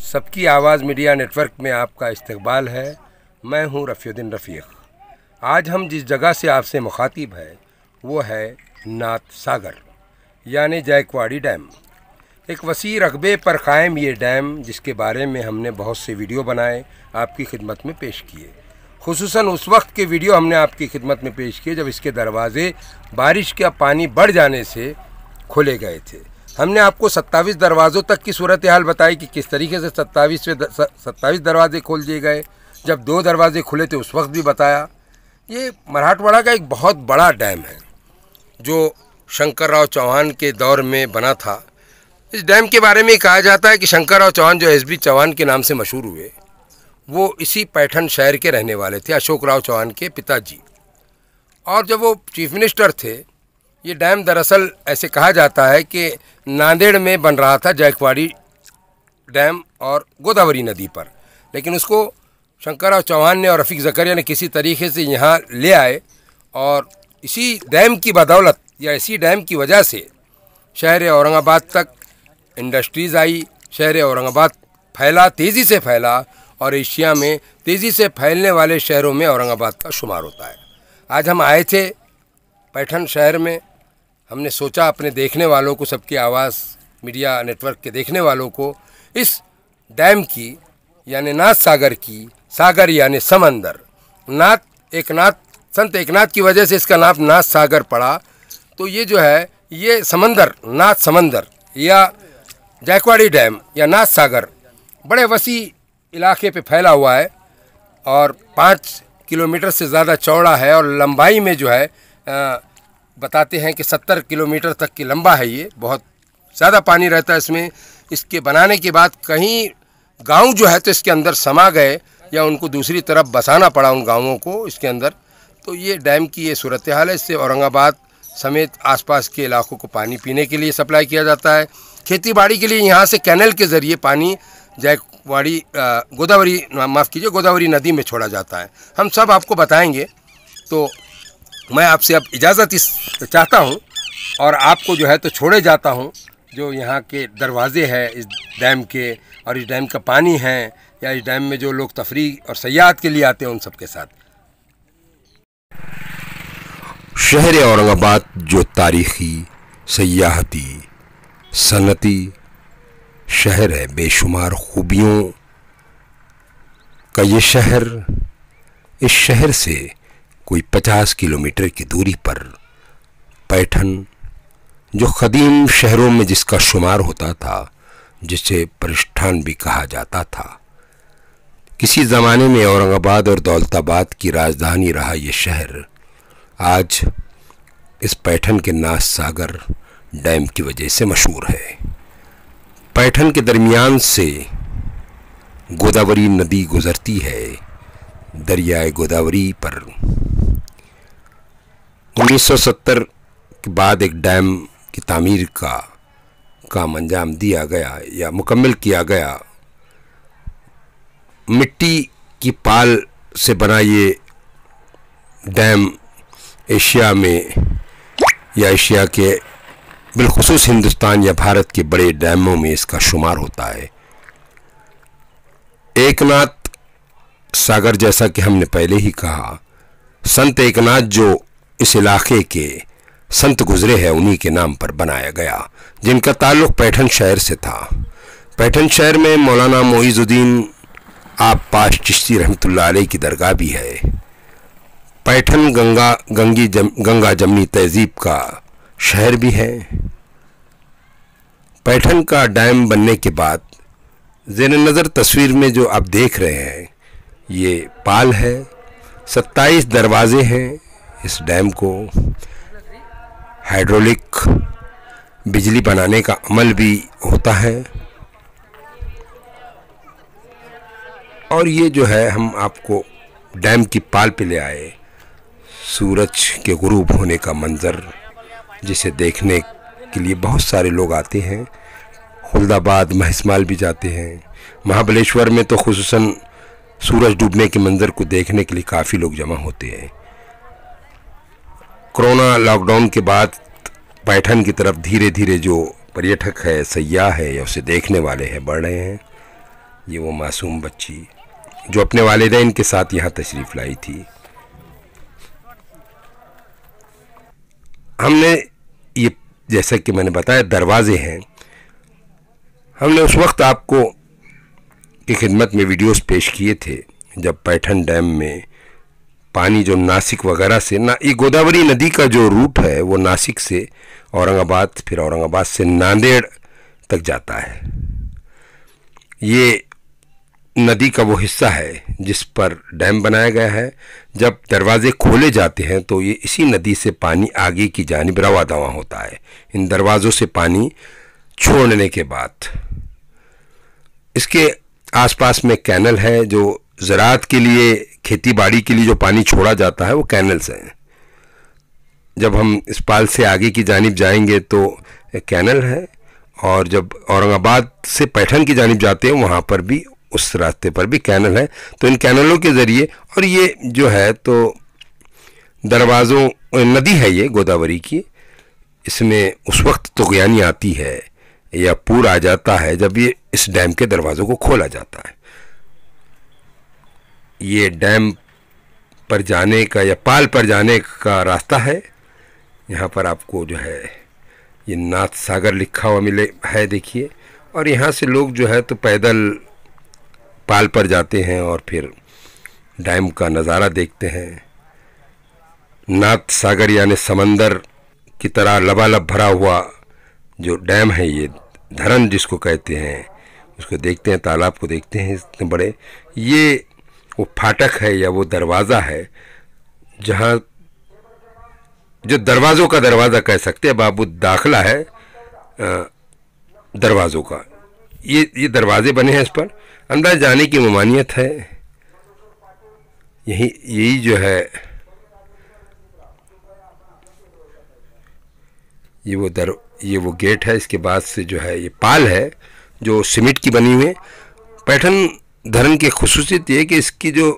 सबकी आवाज़ media network में आपका इस्तकबाल है। मैं हूं रफ़ीउद्दीन रफ़ीक। आज हम जिस जगह से आपसे मुखातिब है वो है नाथ सागर यानी जायकवाड़ी डैम। एक वसी रकबे पर कायम ये डैम, जिसके बारे में हमने बहुत से वीडियो बनाए, आपकी खिदमत में पेश किए। खुसूसन उस वक्त के वीडियो हमने आपकी खिदमत में पेश किए जब इसके दरवाज़े बारिश का पानी बढ़ जाने से खोले गए थे। हमने आपको 27 दरवाज़ों तक की सूरत हाल बताई कि किस तरीके से 27 दरवाजे खोल दिए गए। जब 2 दरवाजे खुले थे उस वक्त भी बताया। ये मराठवाड़ा का एक बहुत बड़ा डैम है जो शंकरराव चौहान के दौर में बना था। इस डैम के बारे में कहा जाता है कि शंकरराव चौहान जो एसबी चौहान के नाम से मशहूर हुए, वो इसी पैठन शहर के रहने वाले थे, अशोकराव चौहान के पिताजी। और जब वो चीफ मिनिस्टर थे, ये डैम दरअसल ऐसे कहा जाता है कि नांदेड़ में बन रहा था, जायकवाड़ी डैम और गोदावरी नदी पर, लेकिन उसको शंकरराव चौहान ने और रफ़ीक ज़करिया ने किसी तरीके से यहाँ ले आए और इसी डैम की बदौलत या इसी डैम की वजह से शहर औरंगाबाद तक इंडस्ट्रीज़ आई। शहर औरंगाबाद फैला, तेज़ी से फैला, और एशिया में तेज़ी से फैलने वाले शहरों में औरंगाबाद का शुमार होता है। आज हम आए थे पैठन शहर में। हमने सोचा अपने देखने वालों को, सबकी आवाज़ मीडिया नेटवर्क के देखने वालों को इस डैम की यानी नाथ सागर की, सागर यानी समंदर, नाथ संत एकनाथ की वजह से इसका नाम नाथ सागर पड़ा। तो ये जो है, ये समंदर, नाथ समंदर या जायकवाड़ी डैम या नाथ सागर बड़े वसी इलाके पे फैला हुआ है और 5 किलोमीटर से ज़्यादा चौड़ा है और लंबाई में जो है बताते हैं कि 70 किलोमीटर तक की लंबा है। ये बहुत ज़्यादा पानी रहता है इसमें। इसके बनाने के बाद कहीं गांव जो है तो इसके अंदर समा गए या उनको दूसरी तरफ बसाना पड़ा उन गांवों को इसके अंदर। तो ये डैम की ये सूरत हाल है। इससे औरंगाबाद समेत आसपास के इलाकों को पानी पीने के लिए सप्लाई किया जाता है। खेती बाड़ी के लिए यहाँ से कैनल के ज़रिए पानी जायकवाड़ी गोदावरी नदी में छोड़ा जाता है। हम सब आपको बताएंगे। तो मैं आपसे अब इजाज़त चाहता हूँ और आपको जो है तो छोड़े जाता हूँ जो यहाँ के दरवाज़े हैं इस डैम के, और इस डैम का पानी है या इस डैम में जो लोग तफरीह और सयाहत के लिए आते हैं उन सब के साथ। शहर औरंगाबाद जो तारीख़ी, सयाहती, सनती शहर है, बेशुमार खूबियों का ये शहर, इस शहर से कोई 50 किलोमीटर की दूरी पर पैठन, जो क़दीम शहरों में जिसका शुमार होता था, जिसे परिष्ठान भी कहा जाता था। किसी ज़माने में औरंगाबाद और दौलताबाद की राजधानी रहा ये शहर, आज इस पैठन के नाथ सागर डैम की वजह से मशहूर है। पैठन के दरमियान से गोदावरी नदी गुज़रती है। दरियाए गोदावरी पर 1970 के बाद एक डैम की तामीर का काम अंजाम दिया गया या मुकम्मल किया गया। मिट्टी की पाल से बना ये डैम एशिया में या एशिया के बिलखुसूस हिंदुस्तान या भारत के बड़े डैमों में इसका शुमार होता है। एकनाथ सागर, जैसा कि हमने पहले ही कहा, संत एकनाथ जो इस इलाके के संत गुजरे हैं उन्हीं के नाम पर बनाया गया, जिनका ताल्लुक़ पैठन शहर से था। पैठन शहर में मौलाना मोइजुद्दीन आब्बास चिश्ती रहमतुल्लाह अलैह की दरगाह भी है। पैठन गंगा जमनी तहजीब का शहर भी है। पैठन का डैम बनने के बाद ज़ेर नज़र तस्वीर में जो आप देख रहे हैं ये पाल है। 27 दरवाजे हैं इस डैम को। हाइड्रोलिक बिजली बनाने का अमल भी होता है। और ये जो है, हम आपको डैम की पाल पे ले आए। सूरज के गुरूब होने का मंज़र, जिसे देखने के लिए बहुत सारे लोग आते हैं। खुलदाबाद, महिसमाल भी जाते हैं। महाबलेश्वर में तो खुसूसन सूरज डूबने के मंज़र को देखने के लिए काफ़ी लोग जमा होते हैं। कोरोना लॉकडाउन के बाद पैठन की तरफ धीरे धीरे जो पर्यटक है, सयाह है या उसे देखने वाले हैं, बढ़ रहे हैं। ये वो मासूम बच्ची जो अपने वालिदैन के साथ यहाँ तशरीफ़ लाई थी। हमने ये, जैसा कि मैंने बताया, दरवाजे हैं। हमने उस वक्त आपको की खिदमत में वीडियोस पेश किए थे जब पैठन डैम में पानी जो नासिक वगैरह से ये गोदावरी नदी का जो रूट है वो नासिक से औरंगाबाद, फिर औरंगाबाद से नांदेड़ तक जाता है। ये नदी का वो हिस्सा है जिस पर डैम बनाया गया है। जब दरवाजे खोले जाते हैं तो ये इसी नदी से पानी आगे की जानिब रवा दवा होता है। इन दरवाज़ों से पानी छोड़ने के बाद इसके आसपास में कैनल है, जो ज़राअत के लिए, खेती बाड़ी के लिए जो पानी छोड़ा जाता है वो कैनल से है। जब हम इस पाल से आगे की जानिब जाएंगे तो एक कैनल है, और जब औरंगाबाद से पैठन की जानिब जाते हैं वहाँ पर भी, उस रास्ते पर भी कैनल है। तो इन कैनलों के ज़रिए, और ये जो है तो दरवाज़ों, नदी है ये गोदावरी की, इसमें उस वक्त तुग़यानी आती है या पूर आ जाता है जब ये इस डैम के दरवाज़ों को खोला जाता है। ये डैम पर जाने का या पाल पर जाने का रास्ता है। यहाँ पर आपको जो है ये नाथ सागर लिखा हुआ मिले है, देखिए। और यहाँ से लोग जो है तो पैदल पाल पर जाते हैं और फिर डैम का नज़ारा देखते हैं। नाथ सागर यानी समंदर की तरह लबालब भरा हुआ जो डैम है, ये धरन जिसको कहते हैं, उसको देखते हैं, तालाब को देखते हैं इतने बड़े। ये वो फाटक है या वो दरवाज़ा है जहाँ, जो दरवाज़ों का दरवाज़ा कह सकते हैं, बाबू दाखिला है दरवाज़ों का। ये दरवाजे बने हैं, इस पर अंदर जाने की ममानियत है। यही जो है ये वो गेट है। इसके बाद से जो है ये पाल है जो सीमेंट की बनी हुई है। पैठन धरन की खुसूसियत ये है कि इसकी जो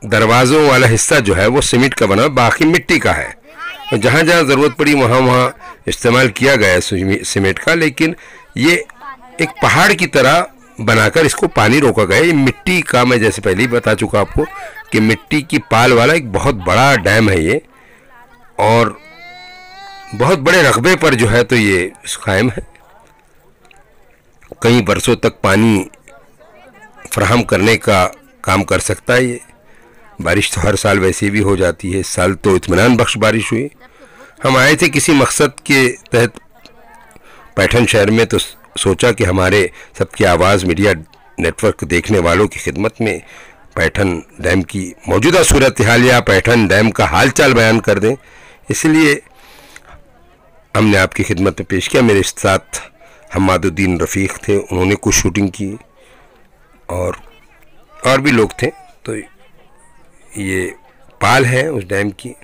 दरवाज़ों वाला हिस्सा जो है वो सीमेंट का बना, बाकी मिट्टी का है। जहाँ जहाँ ज़रूरत पड़ी वहाँ इस्तेमाल किया गया है सीमेंट का, लेकिन ये एक पहाड़ की तरह बनाकर इसको पानी रोका गया। ये मिट्टी का, मैं जैसे पहले ही बता चुका आपको कि मिट्टी की पाल वाला एक बहुत बड़ा डैम है ये, और बहुत बड़े रकबे पर जो है तो ये कायम है। कई बरसों तक पानी फराहम करने का काम कर सकता है ये। बारिश तो हर साल वैसे भी हो जाती है। इस साल तो इत्मीनान बख्श बारिश हुई। हम आए थे किसी मकसद के तहत पैठन शहर में, तो सोचा कि हमारे सबकी आवाज़ मीडिया नेटवर्क देखने वालों की खिदमत में पैठन डैम की मौजूदा सूरत हाल या पैठन डैम का हाल चाल बयान कर दें। इसलिए हमने आपकी खिदमत में पेश किया। मेरे साथ हम्मादुद्दीन रफ़ीक थे, उन्होंने कुछ शूटिंग की, और भी लोग थे। तो ये पाल है उस डैम की,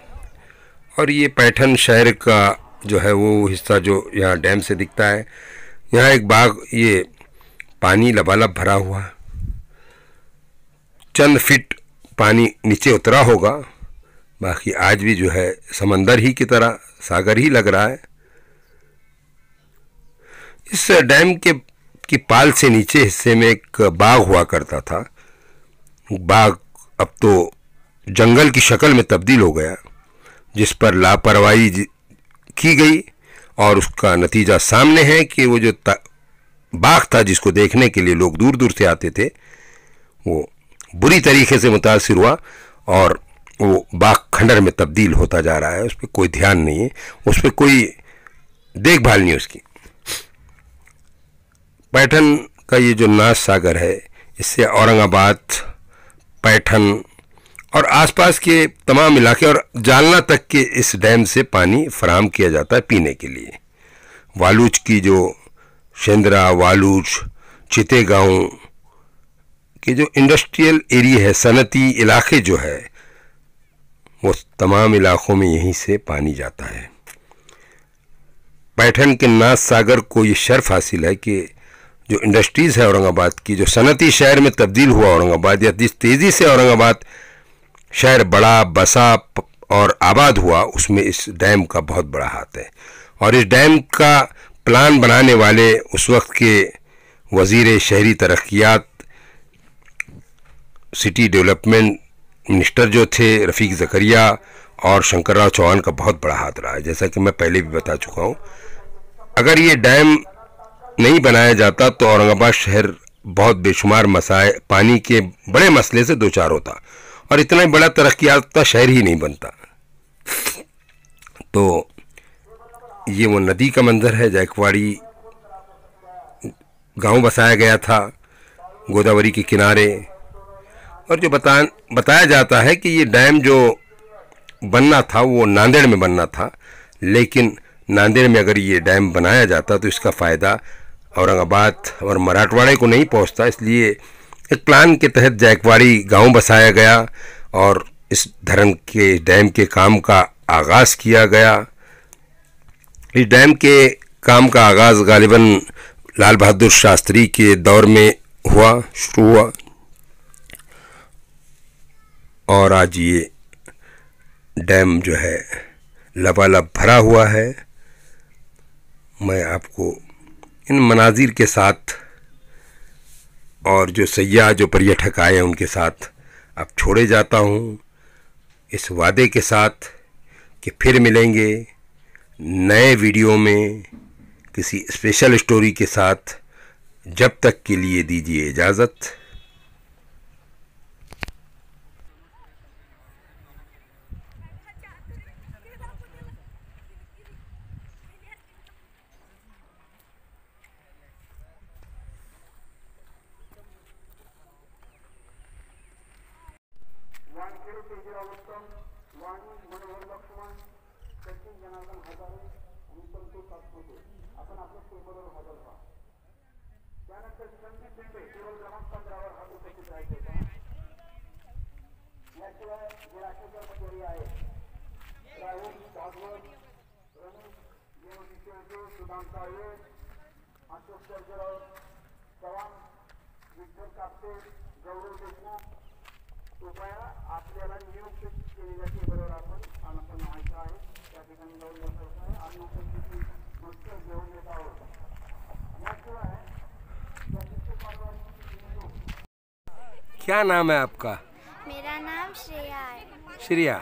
और ये पैठन शहर का जो है वो हिस्सा जो यहाँ डैम से दिखता है। यहाँ एक बाग, ये पानी लबालब भरा हुआ, चंद फीट पानी नीचे उतरा होगा, बाकी आज भी जो है समंदर ही की तरह, सागर ही लग रहा है। इस डैम की पाल से नीचे हिस्से में एक बाग हुआ करता था। बाग अब तो जंगल की शक्ल में तब्दील हो गया, जिस पर लापरवाही की गई, और उसका नतीजा सामने है कि वो जो बाग था जिसको देखने के लिए लोग दूर दूर से आते थे, वो बुरी तरीके से मुतासिर हुआ और वो बाग खंडर में तब्दील होता जा रहा है। उस पर कोई ध्यान नहीं है, उस पर कोई देखभाल नहीं उसकी। पैठन का ये जो नाथ सागर है, इससे औरंगाबाद, पैठन और आसपास के तमाम इलाके और जालना तक के इस डैम से पानी फराहम किया जाता है पीने के लिए। वालूच की जो शेंद्रा, वालूच, चितेगांव के जो इंडस्ट्रियल एरिया है, सनती इलाके जो है, वो तमाम इलाकों में यहीं से पानी जाता है। पैठन के नाथ सागर को ये शर्फ हासिल है कि जो इंडस्ट्रीज़ है औरंगाबाद की, जो सनती शहर में तब्दील हुआ औरंगाबाद, या जिस तेज़ी से औरंगाबाद शहर बड़ा, बसा और आबाद हुआ, उसमें इस डैम का बहुत बड़ा हाथ है। और इस डैम का प्लान बनाने वाले उस वक्त के वज़ीर शहरी तरक्यात सिटी डेवलपमेंट मिनिस्टर जो थे रफ़ीक ज़करिया और शंकरराव चौहान का बहुत बड़ा हाथ रहा है। जैसा कि मैं पहले भी बता चुका हूँ, अगर ये डैम नहीं बनाया जाता तो औरंगाबाद शहर बहुत बेशुमार मसाए पानी के बड़े मसले से दो चार होता और इतना बड़ा तरक्की याफ्ता शहर ही नहीं बनता। तो ये वो नदी का मंजर है। जायकवाड़ी गांव बसाया गया था गोदावरी के किनारे, और जो बताया जाता है कि ये डैम जो बनना था वो नांदेड़ में बनना था, लेकिन नांदेड़ में अगर ये डैम बनाया जाता तो इसका फ़ायदा औरंगाबाद और मराठवाड़े को नहीं पहुंचता। इसलिए एक प्लान के तहत जायकवाड़ी गांव बसाया गया और इस धरण के डैम के काम का आगाज़ किया गया। इस डैम के काम का आगाज़ गालिबन लाल बहादुर शास्त्री के दौर में शुरू हुआ और आज ये डैम जो है लबालब भरा हुआ है। मैं आपको इन मनाजिर के साथ और जो सयाह जो पर्यटक आए हैं उनके साथ अब छोड़े जाता हूँ, इस वादे के साथ कि फिर मिलेंगे नए वीडियो में किसी स्पेशल स्टोरी के साथ। जब तक के लिए दीजिए इजाज़त। क्या नाम है आपका? मेरा नाम श्रेया है। श्रेया।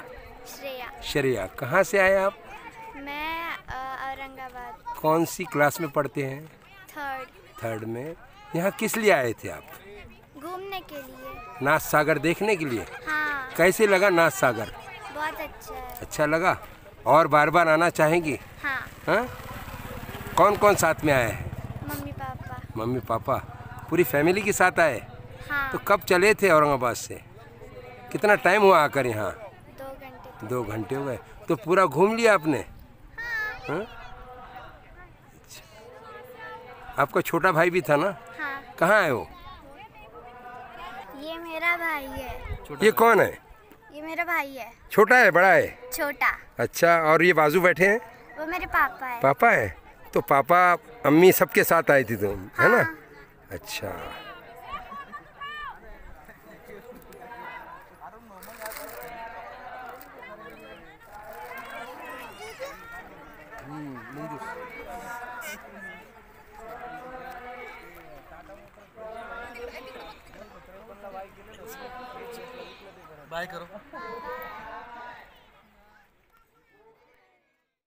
श्रेया। श्रेया, कहाँ से आए आप? मैं औरंगाबाद। कौन सी क्लास में पढ़ते हैं? थर्ड में। यहाँ किस लिए आए थे आप? घूमने के लिए। नाथ सागर देखने के लिए? हाँ। कैसे लगा नाथ सागर? बहुत अच्छा है। अच्छा लगा? और बार बार आना चाहेंगी? हाँ। हाँ? कौन कौन साथ में आए हैं? Mummy papa. मम्मी पापा पूरी फैमिली के साथ आए? हाँ। तो कब चले थे औरंगाबाद से? कितना टाइम हुआ आकर यहाँ? 2 घंटे। 2 घंटे हो गए। तो पूरा घूम लिया आपने? हाँ? अच्छा। आपका छोटा भाई भी था ना? हाँ। कहाँ है वो? ये मेरा भाई है। ये कौन है? ये मेरा भाई है। छोटा है बड़ा है? छोटा। अच्छा, और ये बाजू बैठे हैं? वो मेरे पापा है। पापा है? तो पापा अम्मी सबके साथ आई थी तुम, है ना? हाँ। अच्छा। बाय करो।